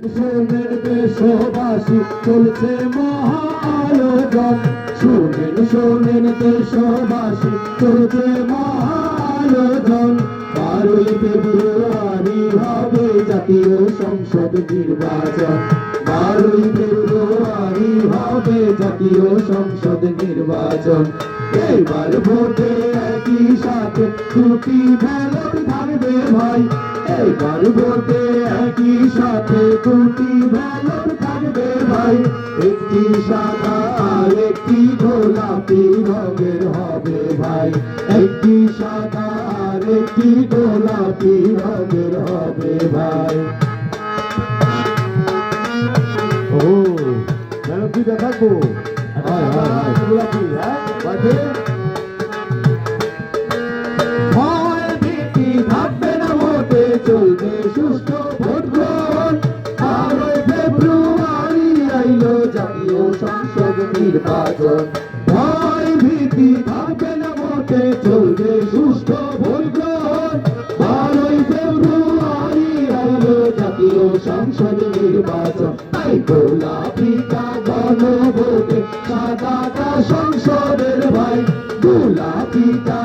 শোনেন দেশবাসী চলছে মহা আয়োজন, শোনেন শোনেন দেশবাসী চলছে মহা আয়োজন। 12ই ফেব্রুয়ারি হবে জাতীয় সংসদ নির্বাচন, 12ই ফেব্রুয়ারি হবে জাতীয় সংসদ নির্বাচন। এবার ভোটে একই সাথে দুটি ব্যালট থাকবে ভাই, এবার ভোটে একই সাথে দুটি ব্যালট থাকবে ভাই। একটি সাদা আর একটি গোলাপি রঙের হবে ভাই, একটি সাদা আর একটি গোলাপি রঙের হবে ভাই। ও ব্যালট দুইটা থাকবো, গোলাপি, হ্যাঁ ভয় ভীতি থাকবে না, ভোটে চলবে সুষ্ঠু ভোট গ্রহণ। 12ই ফেব্রুয়ারি আইলো জাতীয় সংসদ নির্বাচন, ভয় ভীতি থাকবে না, ভোটে চলবে সুষ্ঠু ভোট গ্রহণ। 12ই ফেব্রুয়ারি আইলো জাতীয় সংসদ নির্বাচন। তাই গোলাপিটা গণভোটে, সাদাটা সংসদের ভাই, গোলাপিটা